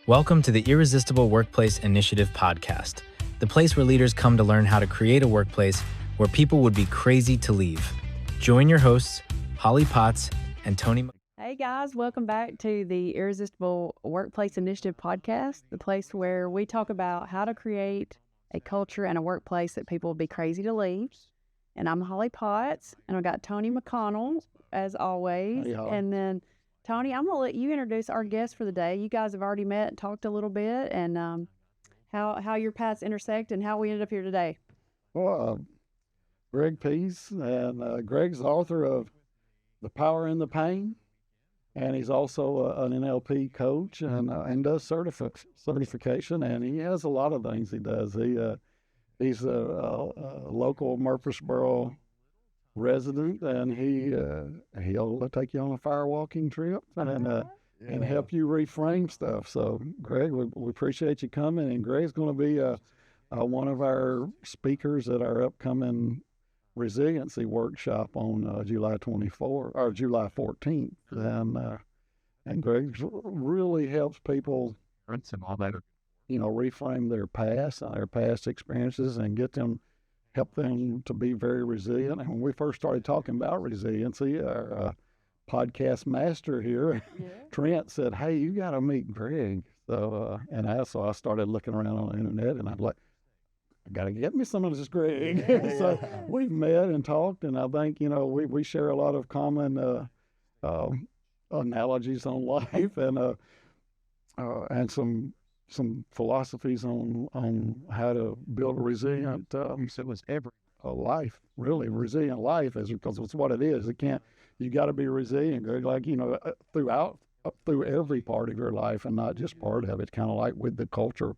Welcome to the Irresistible Workplace Initiative podcast, the place where leaders come to learn how to create a workplace where people would be crazy to leave. Join your hosts, Holley Potts and Tony. Hey guys, welcome back to the Irresistible Workplace Initiative podcast, the place where we talk about how to create a culture and a workplace that people will be crazy to leave. And I'm Holley Potts, and I've got Tony McConnell, as always. Hey, Holley. And then, Tony, I'm going to let you introduce our guest for the day. You guys have already met and talked a little bit, and how your paths intersect and how we ended up here today. Well, Greg Pihs, and Greg's the author of The Power in the Pain, and he's also an NLP coach and does certification, and he has a lot of things he does. He's a local Murfreesboro resident, and he'll take you on a fire walking trip and help you reframe stuff. So, Greg, we appreciate you coming, and Greg's going to be one of our speakers at our upcoming Resiliency workshop on July 14th, and Greg really helps people, reframe their past experiences, and help them to be very resilient. And when we first started talking about resiliency, our podcast master here, Trent, said, "Hey, you got to meet Greg." So, I started looking around on the internet, and I'm like, I got to get me some of this Greg. So we've met and talked, and I think, we share a lot of common analogies on life and some philosophies on how to build a resilient life, really resilient life, because it's what it is. You got to be resilient, Greg, through every part of your life and not just part of it, kind of like with the culture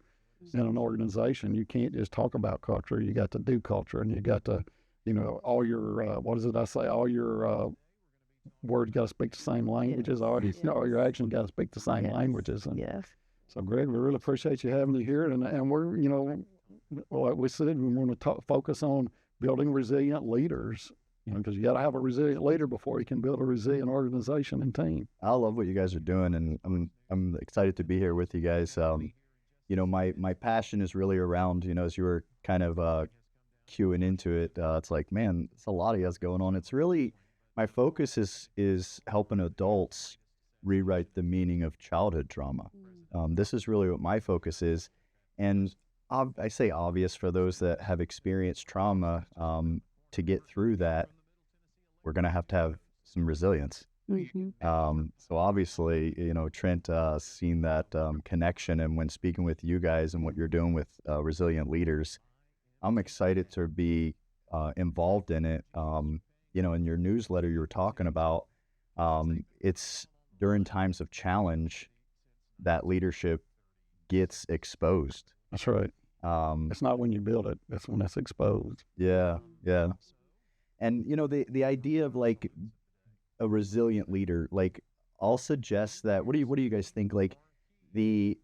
in an organization. You can't just talk about culture. You got to do culture, and you got to, all your, all your words got to speak the same languages. All your actions got to speak the same languages. And so, Greg, we really appreciate you having you here. And we're, like we said, we want to focus on building resilient leaders, because you got to have a resilient leader before you can build a resilient organization and team. I love what you guys are doing, and I'm excited to be here with you guys. My passion is really around, as you were kind of cueing into it, it's like, man, it's a lot of us going on. It's really, my focus is helping adults rewrite the meaning of childhood trauma. This is really what my focus is. And I say obvious for those that have experienced trauma, to get through that, we're going to have some resilience. So obviously, Trent seen that connection, and when speaking with you guys and what you're doing with resilient leaders, I'm excited to be involved in it. In your newsletter you were talking about, it's during times of challenge that leadership gets exposed. That's right. It's not when you build it, it's when it's exposed. Yeah. And the idea of like a resilient leader, like, I'll suggest that, what do you guys think, like the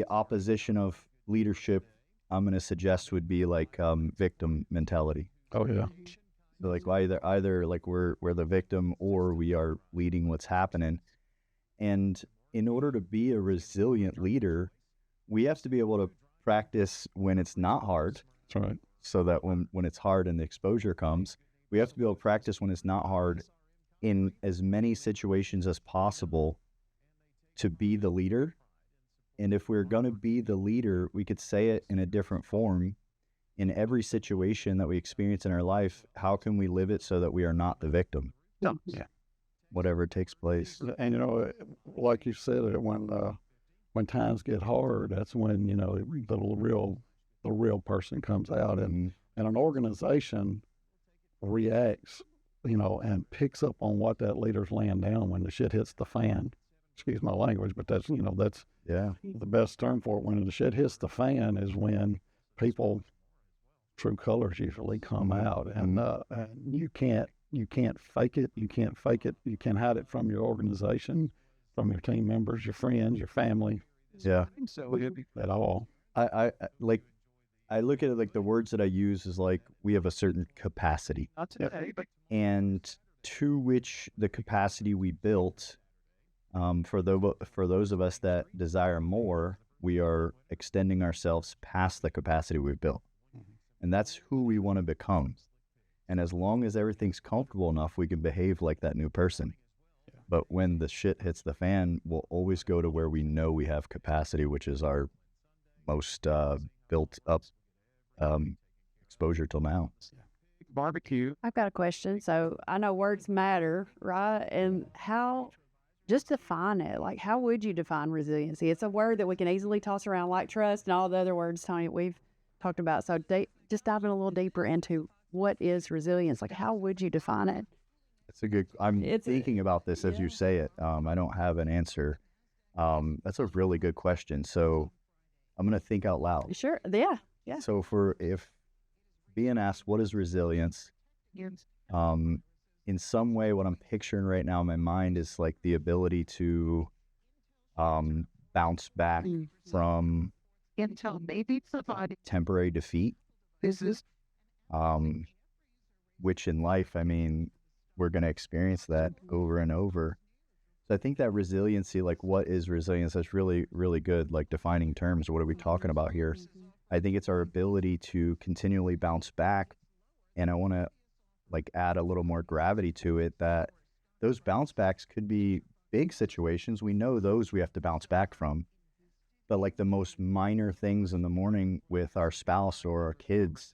opposition of leadership I'm going to suggest would be like victim mentality. Oh yeah. So like either like we're the victim, or we are leading what's happening. And in order to be a resilient leader, we have to be able to practice when it's not hard. That's right. So that when it's hard and the exposure comes, we have to be able to practice when it's not hard in as many situations as possible to be the leader. And if we're going to be the leader, we could say it in a different form. In every situation that we experience in our life, how can we live it so that we are not the victim? Yeah. Whatever takes place. And, like you said, when times get hard, that's when, the real person comes out, and an organization reacts, and picks up on what that leader's laying down when the shit hits the fan. Excuse my language, but that's the best term for it. When the shit hits the fan is when people true colors usually come out, and you can't fake it. You can't fake it. You can't hide it from your organization, from your team members, your friends, your family. Yeah. At all. I look at it like the words that I use is like, we have a certain capacity, and to which the capacity we built For those of us that desire more, we are extending ourselves past the capacity we've built. And that's who we want to become. And as long as everything's comfortable enough, we can behave like that new person. But when the shit hits the fan, we'll always go to where we know we have capacity, which is our most built up exposure till now. Barbecue. I've got a question. So I know words matter, right? And how, just define it. Like, how would you define resiliency? It's a word that we can easily toss around like trust and all the other words, Tony, we've talked about. So just diving a little deeper into what is resilience. Like, how would you define it? It's a good, I'm thinking about this as you say it. I don't have an answer. That's a really good question. So I'm going to think out loud. Sure. Yeah. So if being asked, what is resilience? In some way, what I'm picturing right now in my mind is like the ability to bounce back from temporary defeat. Which in life, I mean, we're going to experience that over and over. So I think that resiliency, like what is resilience? That's really, really good, like defining terms. What are we talking about here? I think it's our ability to continually bounce back. And I want to like add a little more gravity to it, that those bounce backs could be big situations. We know those we have to bounce back from. But like the most minor things in the morning with our spouse or our kids,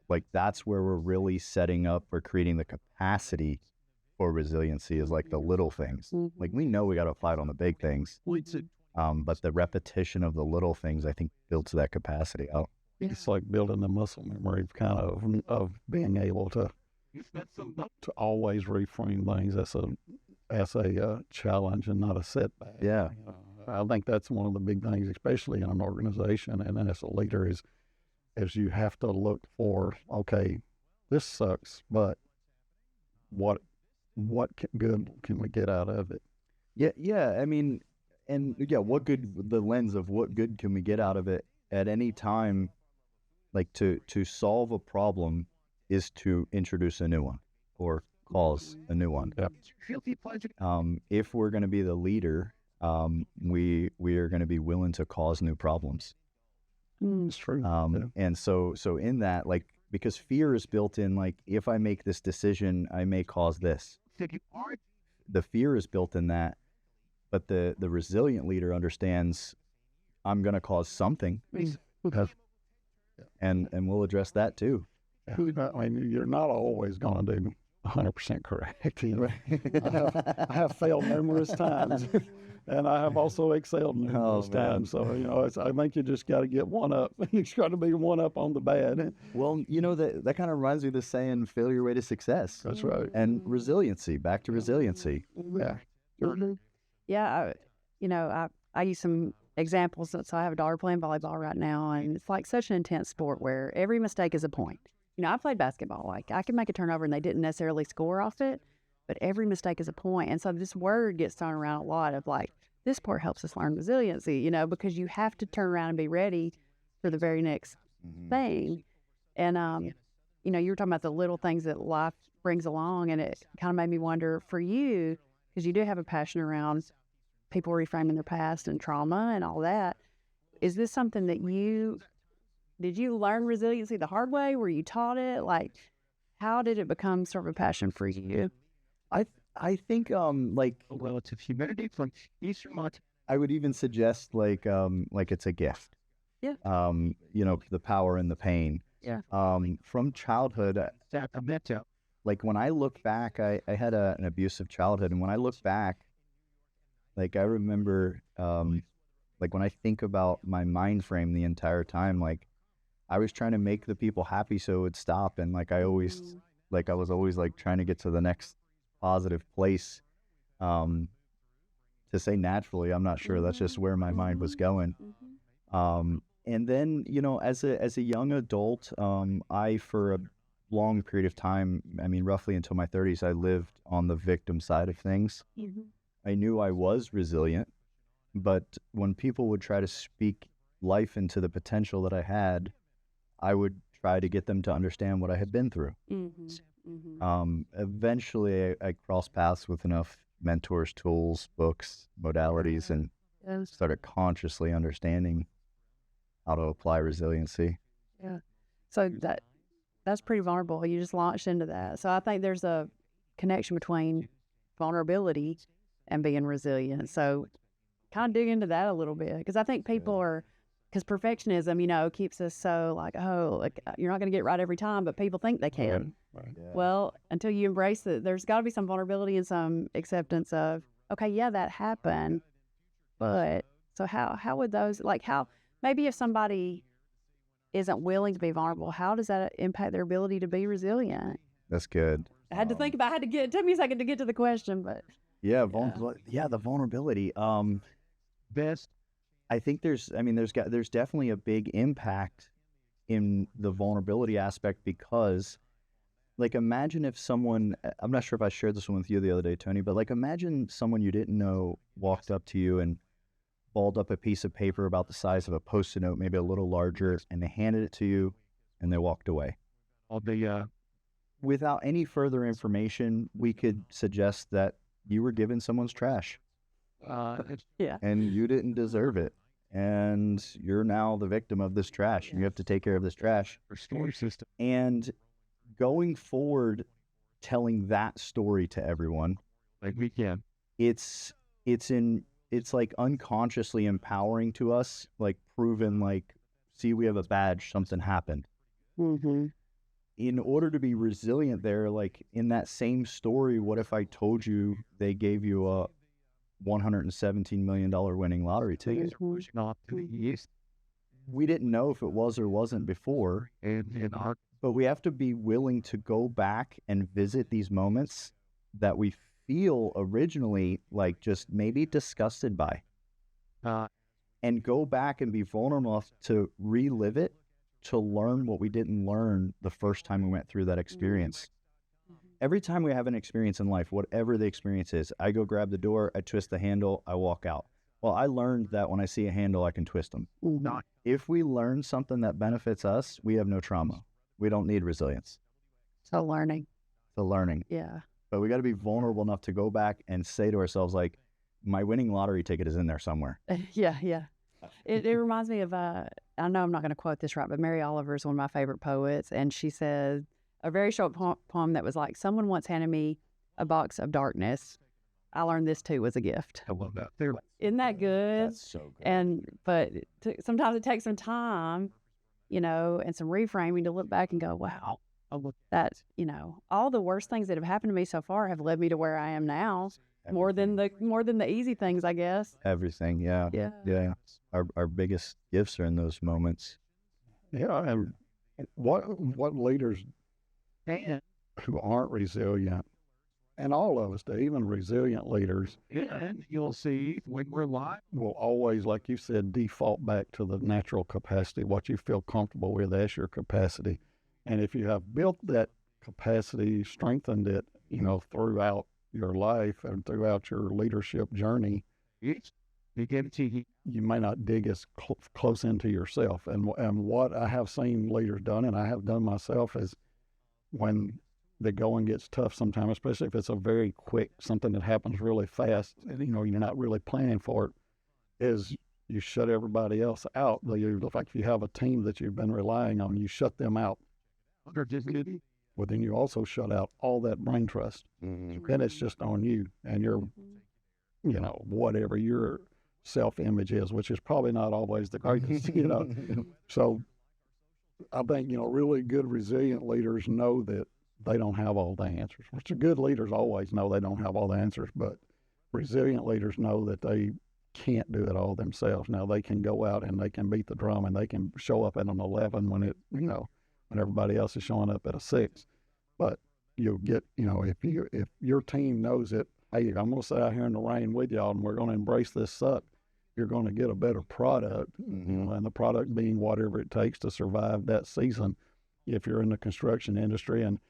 like that's where we're really setting up or creating the capacity for resiliency, is like the little things. Like we know we got to fight on the big things, but the repetition of the little things, I think, builds that capacity out. It's like building the muscle memory kind of being able to always reframe things as a challenge and not a setback. Yeah. I think that's one of the big things, especially in an organization and then as a leader, is you have to look for, okay, this sucks, but what good can we get out of it? Yeah. I mean, and yeah, the lens of what good can we get out of it at any time, like to solve a problem is to introduce a new one or cause a new one. Yep. If we're going to be the leader, we are going to be willing to cause new problems. It's true. And so in that, like, because fear is built in, like, if I make this decision, I may cause this. The fear is built in that, but the resilient leader understands I'm going to cause something, and we'll address that too. I mean, you're not always going to do 100% correct. I have failed numerous times. And I have also excelled numerous times. So, I think you just got to get one up. You just got to be one up on the bad. Well, that kind of reminds me of the saying, failure your way to success. That's right. And resiliency, back to resiliency. Yeah. Yeah. I use some examples. So I have a daughter playing volleyball right now, and it's like such an intense sport where every mistake is a point. I played basketball. Like I can make a turnover and they didn't necessarily score off it, but every mistake is a point. And so this word gets thrown around a lot of like, this part helps us learn resiliency, because you have to turn around and be ready for the very next thing. And, you were talking about the little things that life brings along, and it kind of made me wonder for you, because you do have a passion around people reframing their past and trauma and all that. Is this something that did you learn resiliency the hard way? Were you taught it? Like, how did it become sort of a passion for you? I think like relative humidity from Eastern Montana. I would even suggest like it's a gift. Yeah. The power and the pain. Yeah. From childhood, like when I look back, I had an abusive childhood, and when I look back, like I remember, like when I think about my mind frame the entire time, like I was trying to make the people happy so it would stop, and like I was always like trying to get to the next positive place. To say naturally, I'm not sure. That's just where my mind was going. And then, as a young adult, I, for a long period of time, I mean, roughly until my 30s, I lived on the victim side of things. I knew I was resilient, but when people would try to speak life into the potential that I had, I would try to get them to understand what I had been through. Eventually, I crossed paths with enough mentors, tools, books, modalities, and Yes. started consciously understanding how to apply resiliency. Yeah. So that's pretty vulnerable. You just launched into that. So I think there's a connection between vulnerability and being resilient. So kind of dig into that a little bit, because I think people are, because perfectionism, keeps us so like, oh, like you're not going to get right every time, but people think they can. Right. Yeah. Well, until you embrace it, there's got to be some vulnerability and some acceptance of, okay, yeah, that happened, but so how would those, like, how maybe if somebody isn't willing to be vulnerable, how does that impact their ability to be resilient? That's good. I had to think about, it took me a second to get to the question, but Yeah, the vulnerability. Best. I think there's definitely a big impact in the vulnerability aspect, because like, imagine if someone, I'm not sure if I shared this one with you the other day, Tony, but like, imagine someone you didn't know walked up to you and balled up a piece of paper about the size of a Post-it note, maybe a little larger, and they handed it to you and they walked away. All the Without any further information, we could suggest that you were given someone's trash yeah, and you didn't deserve it. And you're now the victim of this trash, and you have to take care of this trash. storage system. And going forward, telling that story to everyone, Like we can. it's like unconsciously empowering to us, like proven, like, see, we have a badge, something happened. mm-hmm. In order to be resilient there, like in that same story, what if I told you they gave you a $117 million winning lottery ticket? Pushing off to the east We didn't know if it was or wasn't before, and our but we have to be willing to go back and visit these moments that we feel originally like just maybe disgusted by, and go back and be vulnerable enough to relive it, to learn what we didn't learn the first time we went through that experience. Every time we have an experience in life, whatever the experience is, I go grab the door, I twist the handle, I walk out. Well, I learned that when I see a handle, I can twist them. not If we learn something that benefits us, we have no trauma. We don't need resilience. So learning, The learning. yeah. But we got to be vulnerable enough to go back and say to ourselves, like, my winning lottery ticket is in there somewhere. Yeah. It reminds me of, I know I'm not going to quote this right, but Mary Oliver is one of my favorite poets. And she said a very short poem that was like, someone once handed me a box of darkness. I learned this too was a gift. I love that. There. Isn't that good? That's so good. But sometimes it takes some time, and some reframing to look back and go, wow, I love that, all the worst things that have happened to me so far have led me to where I am now. More than the easy things, I guess. Everything, yeah. Yeah. Our biggest gifts are in those moments. Yeah, and what leaders and who aren't resilient, and all of us, even resilient leaders, and you'll see when we're live. will always, like you said, default back to the natural capacity, what you feel comfortable with as your capacity. And if you have built that capacity, strengthened it, throughout your life and throughout your leadership journey, It's begin to you may not dig as close into yourself. And what I have seen leaders done, and I have done myself, is when the going gets tough sometimes, especially if it's a very quick, something that happens really fast, and you're not really planning for it, is you shut everybody else out. Like if you have a team that you've been relying on, you shut them out. Well, then you also shut out all that brain trust. Then it's just on you and your, whatever your self-image is, which is probably not always the greatest, So I think, really good, resilient leaders know that they don't have all the answers. Which good leaders always know they don't have all the answers, but resilient leaders know that they can't do it all themselves. Now they can go out and they can beat the drum and they can show up at an 11 when when everybody else is showing up at a 6. But you'll get, if your team knows it, hey, I'm going to sit out here in the rain with y'all and we're going to embrace this suck, you're going to get a better product. And the product being whatever it takes to survive that season. If you're in the construction industry and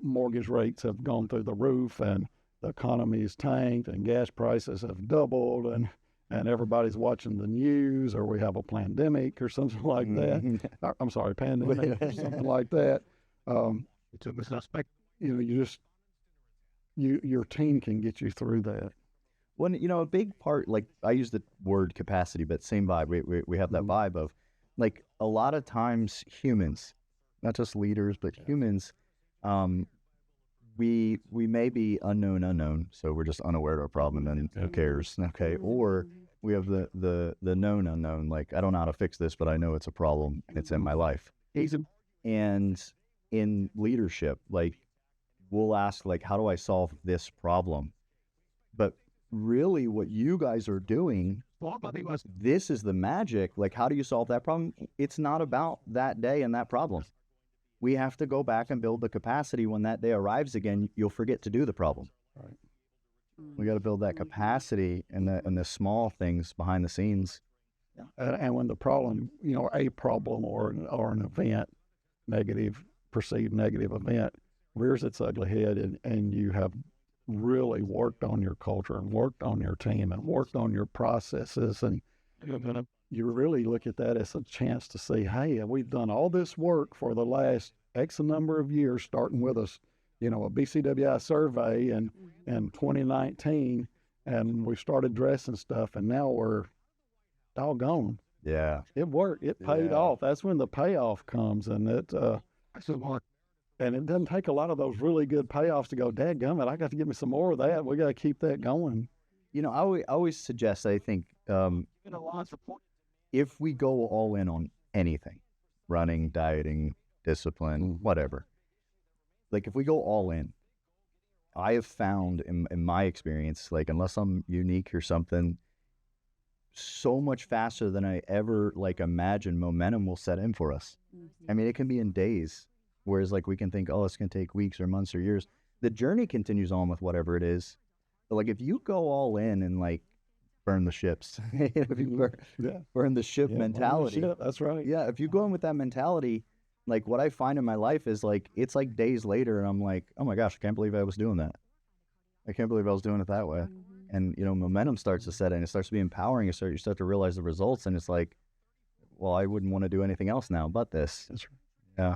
mortgage rates have gone through the roof and the economy is tanked and gas prices have doubled and everybody's watching the news, or we have a pandemic or something like that. I'm sorry, pandemic or something like that. It's a suspect. You your team can get you through that. When, a big part, like I use the word capacity, but same vibe. We have that vibe of, like, a lot of times humans, not just leaders, but humans, we may be unknown, so we're just unaware of our problem and who cares, okay? Or we have the known unknown, like, I don't know how to fix this, but I know it's a problem and it's in my life. And in leadership, like, we'll ask, like, how do I solve this problem? But really what you guys are doing, this is the magic. Like, how do you solve that problem? It's not about that day and that problem. We have to go back and build the capacity. When that day arrives again, you'll forget to do the problem. Right. We got to build that capacity and the small things behind the scenes. And when the problem, a problem or an event, perceived negative event, rears its ugly head, and you have really worked on your culture and worked on your team and worked on your processes, and you really look at that as a chance to say, hey, we've done all this work for the last X number of years, starting with a BCWI survey in 2019, and we started dressing stuff, and now we're doggone. Yeah. It worked. It paid off. That's when the payoff comes, and and it doesn't take a lot of those really good payoffs to go, dadgummit, I got to give me some more of that. We got to keep that going. I always suggest, I think, if we go all in on anything, running, dieting, discipline, whatever, like, if we go all in, I have found in my experience, like, unless I'm unique or something, so much faster than I ever, like, imagined, momentum will set in for us. I mean, it can be in days. Whereas, like, we can think, oh, it's going to take weeks or months or years. The journey continues on with whatever it is. But, like, if you go all in and, like, burn the ships, if you burn the ship mentality. Burn the ship, that's right. Yeah, if you go in with that mentality, like, what I find in my life is, like, it's like days later and I'm like, oh my gosh, I can't believe I was doing that. I can't believe I was doing it that way. And, momentum starts to set in. It starts to be empowering. You start to realize the results, and it's like, well, I wouldn't want to do anything else now but this. That's right. Yeah.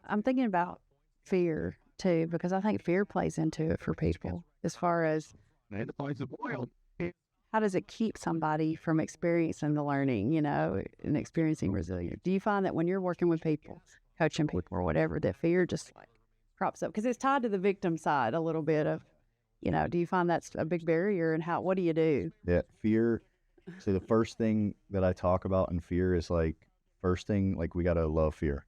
I'm thinking about fear too, because I think fear plays into it for people as far as how does it keep somebody from experiencing the learning, and experiencing resilience? Do you find that when you're working with people, coaching people or whatever, that fear just like crops up? Because it's tied to the victim side a little bit of, do you find that's a big barrier, and what do you do? Yeah, fear. So the first thing that I talk about in fear is, like, first thing, like, we got to love fear.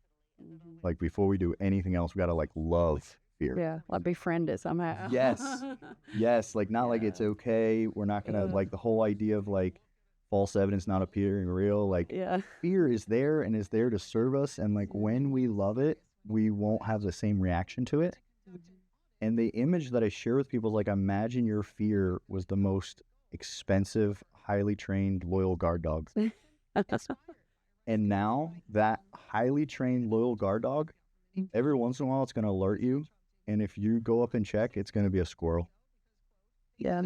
Like, before we do anything else, we got to, like, love fear. Yeah, like befriend it somehow. Yes, like, not like it's okay. We're not going to, like, the whole idea of, like, false evidence not appearing real. Like, fear is there and is there to serve us. And, like, when we love it, we won't have the same reaction to it. And the image that I share with people is, like, imagine your fear was the most expensive, highly trained, loyal guard dog. And now that highly trained, loyal guard dog, every once in a while, it's going to alert you. And if you go up and check, it's going to be a squirrel. Yeah.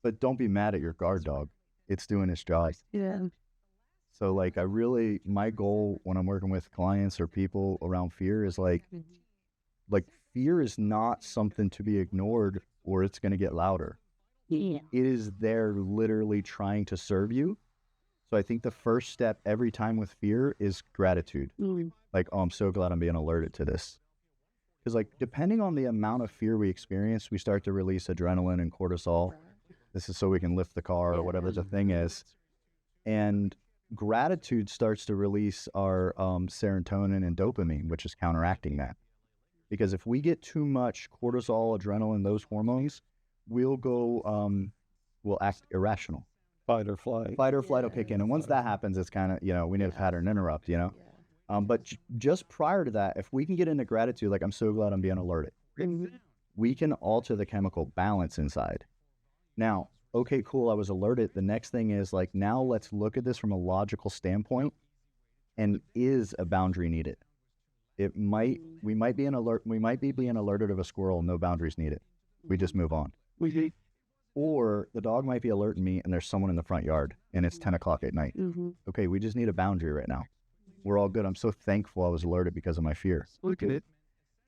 But don't be mad at your guard dog. It's doing its job. Yeah. So, like, my goal when I'm working with clients or people around fear is, like fear is not something to be ignored or it's going to get louder. Yeah. It is there literally trying to serve you. So I think the first step every time with fear is gratitude. Like, oh, I'm so glad I'm being alerted to this. Because, like, depending on the amount of fear we experience, we start to release adrenaline and cortisol. This is so we can lift the car or whatever the thing is. And gratitude starts to release our serotonin and dopamine, which is counteracting that. Because if we get too much cortisol, adrenaline, those hormones, we'll act irrational. Fight or flight. Fight or flight will kick in. And once that happens, it's kind of, we need a pattern interrupt, But just prior to that, if we can get into gratitude, like, I'm so glad I'm being alerted, we can alter the chemical balance inside. Now, okay, cool, I was alerted. The next thing is, like, now let's look at this from a logical standpoint. And is a boundary needed? We might be being alerted of a squirrel, no boundaries needed. We just move on. Or the dog might be alerting me and there's someone in the front yard and it's 10 o'clock at night. Okay, we just need a boundary right now. We're all good. I'm so thankful I was alerted because of my fear. Look at it.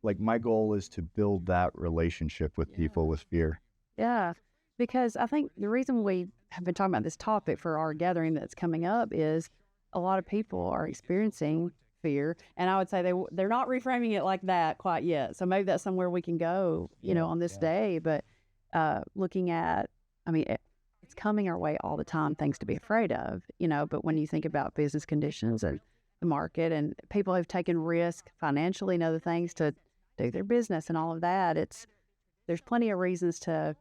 like my goal is to build that relationship with people with fear. Yeah, because I think the reason we have been talking about this topic for our gathering that's coming up is a lot of people are experiencing fear, and I would say they're not reframing it like that quite yet. So maybe that's somewhere we can go, on this day. But looking at, I mean, it's coming our way all the time, things to be afraid of, But when you think about business conditions and the market and people who've taken risk financially and other things to do their business and all of that, there's plenty of reasons to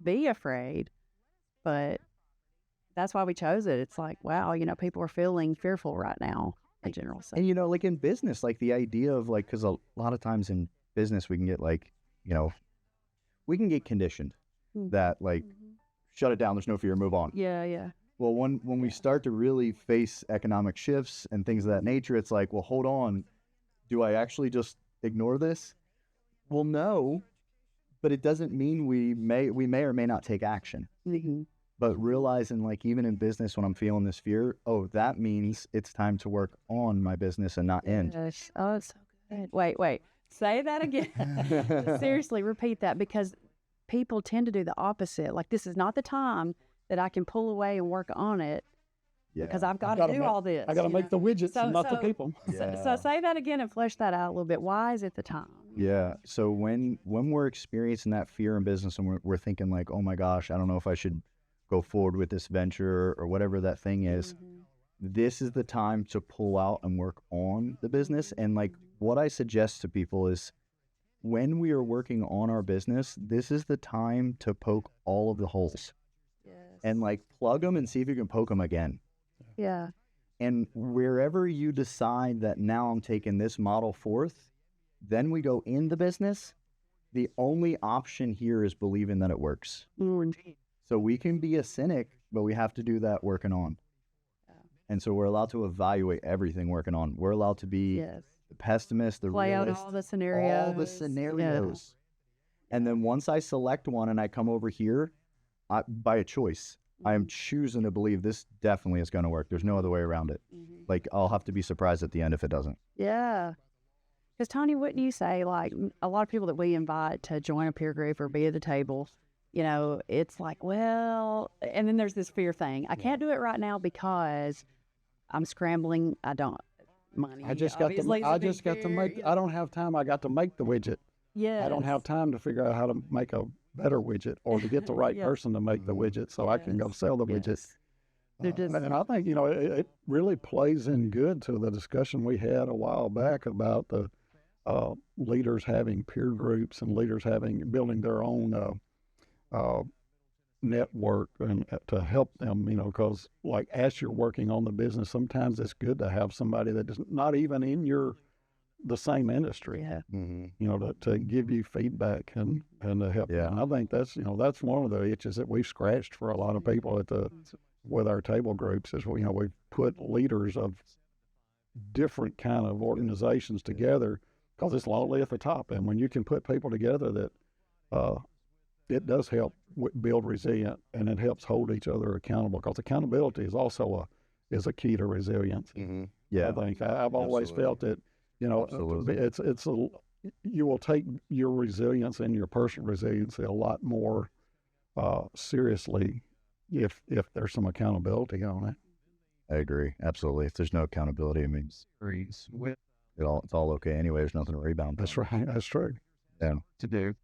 be afraid, but that's why we chose it. It's like, wow, people are feeling fearful right now in general. So. And, like in business, like the idea of like, because a lot of times in business, we can get like, we can get conditioned that like, shut it down, there's no fear, move on. Yeah. Well, when we start to really face economic shifts and things of that nature, it's like, well, hold on, do I actually just ignore this? Well, no, but it doesn't mean we may or may not take action. Mm-hmm. But realizing, like, even in business, when I'm feeling this fear, that means it's time to work on my business and not end. Yes. Oh, it's so good. Wait. Say that again. Seriously, repeat that, because people tend to do the opposite. Like, this is not the time that I can pull away and work on it because I've got to do all this. I got to make the widgets, not the people. So say that again and flesh that out a little bit. Why is it the time? Yeah. So when we're experiencing that fear in business and we're thinking like, oh my gosh, I don't know if I should go forward with this venture or whatever that thing is, this is the time to pull out and work on the business. And like what I suggest to people is when we are working on our business, this is the time to poke all of the holes. Yes. And like plug them and see if you can poke them again. Yeah. And wherever you decide that now I'm taking this model forth, then we go in the business. The only option here is believing that it works. So we can be a cynic, but we have to do that working on. Yeah. And so we're allowed to evaluate everything working on. We're allowed to be the pessimist, the play realist. Out all the scenarios. All the scenarios. Yeah. And then once I select one and I come over here, by a choice, I am choosing to believe this definitely is going to work. There's no other way around it. Like, I'll have to be surprised at the end if it doesn't. Yeah. Because, Tony, wouldn't you say, like, a lot of people that we invite to join a peer group or be at the table, it's like, well, and then there's this fear thing. I can't do it right now because I'm scrambling. I don't money. I just got to make. I don't have time. I got to make the widget. Yeah. I don't have time to figure out how to make a better widget or to get the right person to make the widget so I can go sell the widget. And I think, it really plays in good to the discussion we had a while back about the leaders having peer groups and leaders building their own network and to help them, because like as you're working on the business, sometimes it's good to have somebody that is not even in the same industry, to give you feedback and to help. Yeah. And I think that's one of the itches that we've scratched for a lot of people with our table groups is, we've put leaders of different kind of organizations together because it's lonely at the top. And when you can put people together that, it does help build resilience, and it helps hold each other accountable, because accountability is also a key to resilience. Yeah. I think I've always felt that, you will take your resilience and your personal resiliency a lot more seriously if there's some accountability on it. I agree. Absolutely. If there's no accountability, it means it's all okay anyway. There's nothing to rebound. That's right. That's true. Yeah. To do.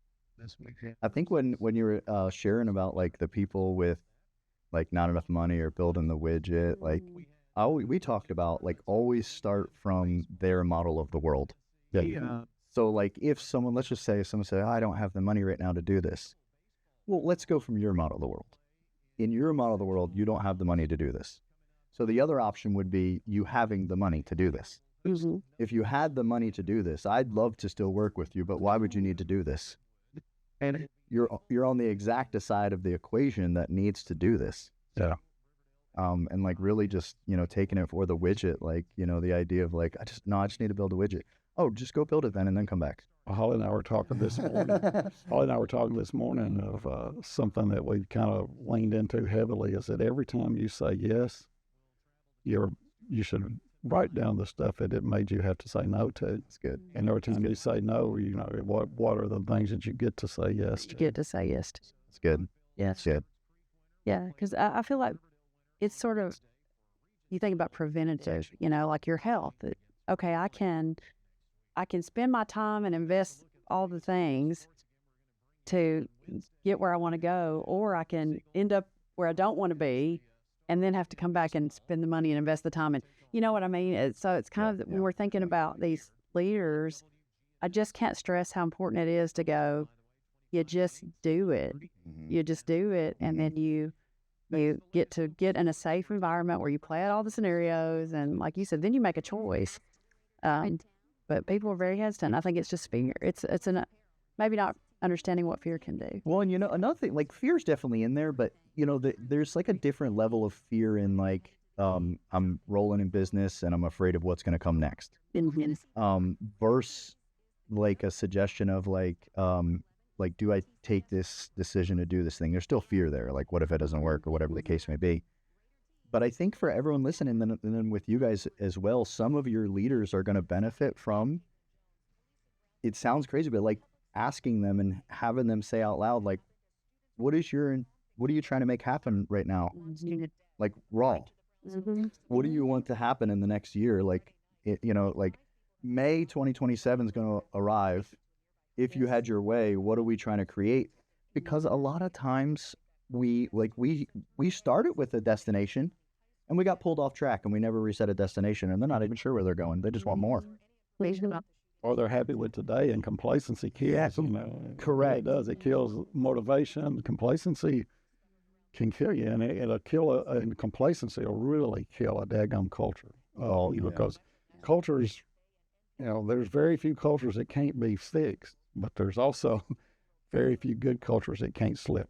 I think when you were sharing about like the people with like not enough money or building the widget, like we talked about like always start from their model of the world. Yeah. So like if let's just say someone say, I don't have the money right now to do this. Well, let's go from your model of the world. In your model of the world, you don't have the money to do this. So the other option would be you having the money to do this. If you had the money to do this, I'd love to still work with you, but why would you need to do this? And you're on the exact side of the equation that needs to do this. Yeah. And like really just, taking it for the widget, like, the idea of like, I just need to build a widget. Oh, just go build it then and then come back. Holly and I were talking this morning. Of something that we kind of leaned into heavily is that every time you say yes, you should write down the stuff that it made you have to say no to. That's good. And every time you say no, what are the things that you get to say yes to? You get to say yes to. That's good. Yes. That's good. Yeah, because I feel like it's sort of, you think about preventative, like your health. Okay, I can spend my time and invest all the things to get where I want to go, or I can end up where I don't want to be and then have to come back and spend the money and invest the time. And you know what I mean? So it's kind of, when we're thinking about these leaders, I just can't stress how important it is to go, you just do it. You just do it, and then you get to get in a safe environment where you play out all the scenarios, and like you said, then you make a choice. But people are very hesitant. I think it's just fear. It's maybe not understanding what fear can do. Well, and another thing, like fear is definitely in there, but there's like a different level of fear in like I'm rolling in business and I'm afraid of what's going to come next. Versus like a suggestion of like do I take this decision to do this thing? There's still fear there. Like, what if it doesn't work or whatever the case may be. But I think for everyone listening, and then with you guys as well, some of your leaders are going to benefit from, it sounds crazy, but like asking them and having them say out loud, like, what are you trying to make happen right now? Like raw. What do you want to happen in the next year? Like, like May 2027 is going to arrive. If you had your way, what are we trying to create? Because a lot of times we started with a destination and we got pulled off track and we never reset a destination and they're not even sure where they're going. They just want more. Or they're happy with today, and complacency kills. Correct. It does. It kills motivation. Complacency can kill you, and it'll kill and complacency will really kill a daggum culture. Because cultures, there's very few cultures that can't be fixed, but there's also very few good cultures that can't slip.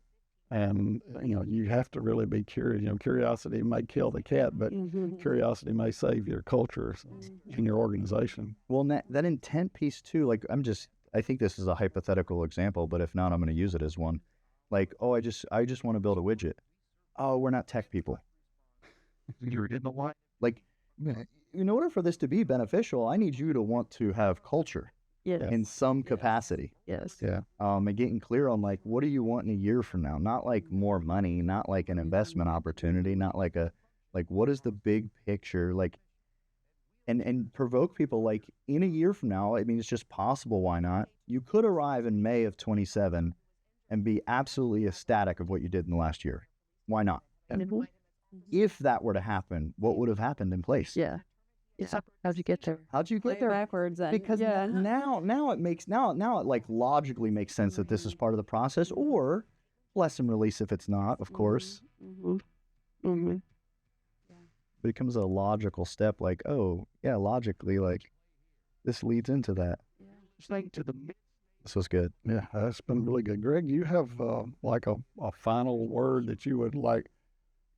And, you have to really be curious. Curiosity may kill the cat, but curiosity may save your culture and your organization. Well, that intent piece too, like I think this is a hypothetical example, but if not, I'm going to use it as one. Like, I just want to build a widget. Oh, we're not tech people. You're in the line. Like, in order for this to be beneficial, I need you to want to have culture. Yes. In some capacity. Yes. Yeah. And getting clear on like, what do you want in a year from now? Not like more money, not like an investment opportunity, not like what is the big picture? Like, and provoke people like in a year from now, I mean, it's just possible. Why not? You could arrive in May of 27 and be absolutely ecstatic of what you did in the last year. Why not? If that were to happen, what would have happened in place? Yeah. How'd you get there? How'd you get there? Backwards. Because now it like logically makes sense that this is part of the process, or bless and release if it's not, of course. But it becomes a logical step. Like, oh yeah, logically, like this leads into that. This was good. Yeah, that's been really good. Greg, you have like a final word that you would like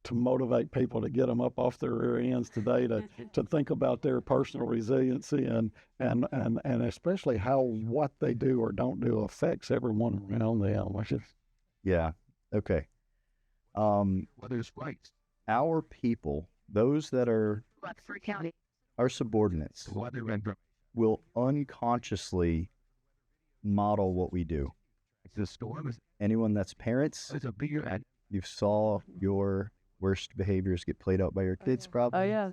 to motivate people to get them up off their rear ends today to think about their personal resiliency and especially how what they do or don't do affects everyone around them. Yeah. Okay. Whether it's right. Our people, those that are our subordinates, will unconsciously model what we do. The storm is Anyone that's parents, a bigger. you saw your worst behaviors get played out by your kids, probably. Oh, yeah.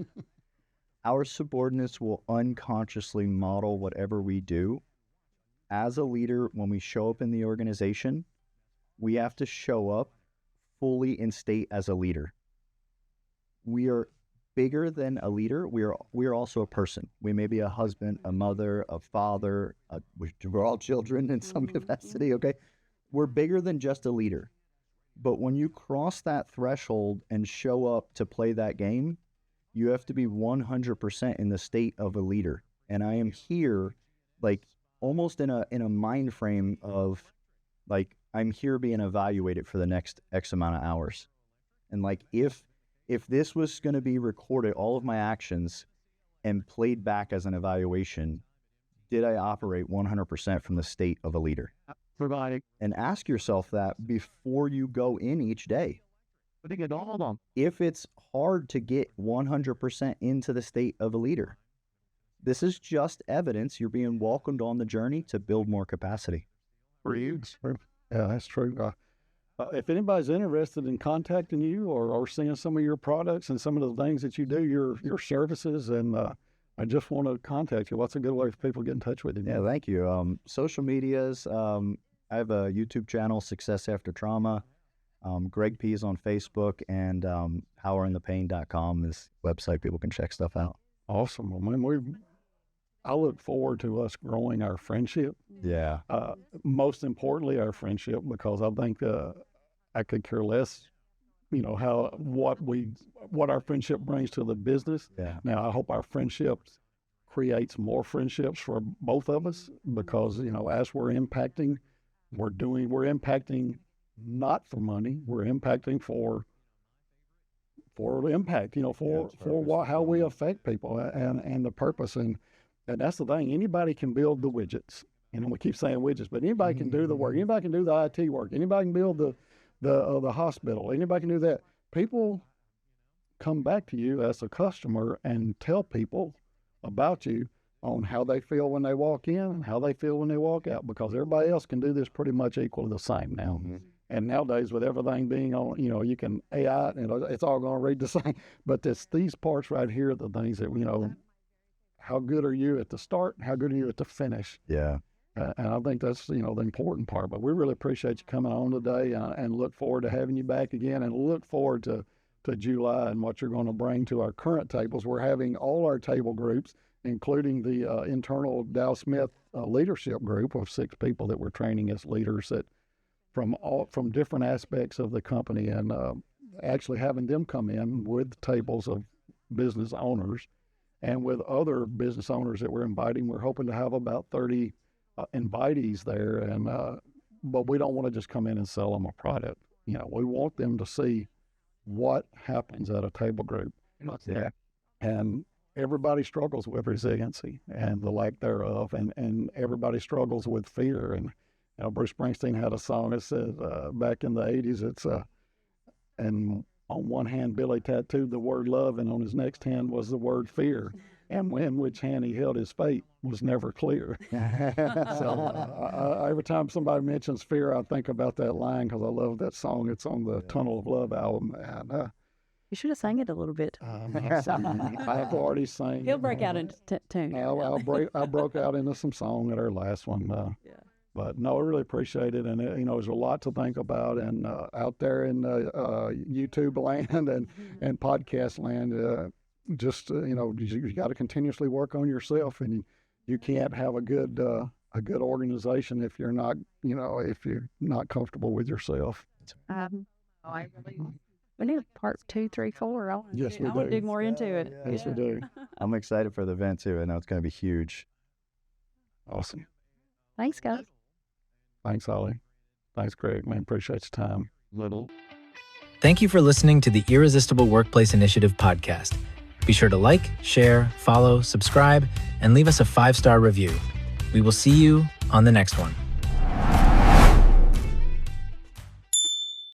Our subordinates will unconsciously model whatever we do. As a leader, when we show up in the organization, we have to show up fully in state as a leader. We are bigger than a leader. We are also a person. We may be a husband, a mother, a father. We're all children in some capacity, okay? We're bigger than just a leader. But when you cross that threshold and show up to play that game, you have to be 100% in the state of a leader. And I am here, like, almost in a mind frame of, like, I'm here being evaluated for the next X amount of hours. And, like, if this was going to be recorded, all of my actions, and played back as an evaluation, did I operate 100% from the state of a leader? Providing. And ask yourself that before you go in each day. putting it all on. if it's hard to get 100% into the state of a leader. This is just evidence you're being welcomed on the journey to build more capacity. For you. Yeah, that's true. If anybody's interested in contacting you or seeing some of your products and some of the things that you do, your services, and I just want to contact you. What's a good way for people to get in touch with you? Yeah, thank you. Social medias, I have a YouTube channel, Success After Trauma. Greg Pihs on Facebook, and howerinthepain.com is a website people can check stuff out. Awesome. Well, man, I look forward to us growing our friendship. Yeah. Most importantly, our friendship, because I think I could care less, what our friendship brings to the business. Yeah. Now, I hope our friendship creates more friendships for both of us, because as we're impacting, we're impacting not for money. We're impacting for impact. How we affect people and the purpose. And that's the thing. Anybody can build the widgets. We keep saying widgets, but anybody can do the work. Anybody can do the IT work. Anybody can build the hospital. Anybody can do that. People come back to you as a customer and tell people about you on how they feel when they walk in and how they feel when they walk out, because everybody else can do this pretty much equally the same now. Mm-hmm. And nowadays, with everything being on, you can AI it, and it's all going to read the same. But it's these parts right here are the things that, how good are you at the start? How good are you at the finish? Yeah. And I think that's, the important part. But we really appreciate you coming on today, and look forward to having you back again, and look forward to July and what you're going to bring to our current tables. We're having all our table groups, including the internal Dow Smith leadership group of 6 people that we're training as leaders that from different aspects of the company, and actually having them come in with tables of business owners and with other business owners that we're inviting. We're hoping to have about 30 invitees there, and but we don't want to just come in and sell them a product. We want them to see what happens at a table group. Yeah. And everybody struggles with resiliency and the lack thereof, and everybody struggles with fear. And Bruce Springsteen had a song that said back in the 80s, it's and on one hand Billy tattooed the word love, and on his next hand was the word fear, and in which hand he held his fate was never clear. So every time somebody mentions fear, I think about that line, because I love that song. It's on the Tunnel of Love album, and You should have sang it a little bit. I've already sang. He'll break out into tune. I broke out into some song at our last one. Yeah. But no, I really appreciate it. And, there's a lot to think about. And out there in YouTube land and podcast land, you got to continuously work on yourself. And you can't have a good organization if you're not, if you're not comfortable with yourself. We need a part 2, 3, 4. Yes, we I want to do. dig more into it. Yes, we do. I'm excited for the event too. I know it's going to be huge. Awesome. Thanks, guys. Thanks, Holley. Thanks, Greg. Man, appreciate your time. Thank you for listening to the Irresistible Workplace Initiative podcast. Be sure to like, share, follow, subscribe, and leave us a 5-star review. We will see you on the next one.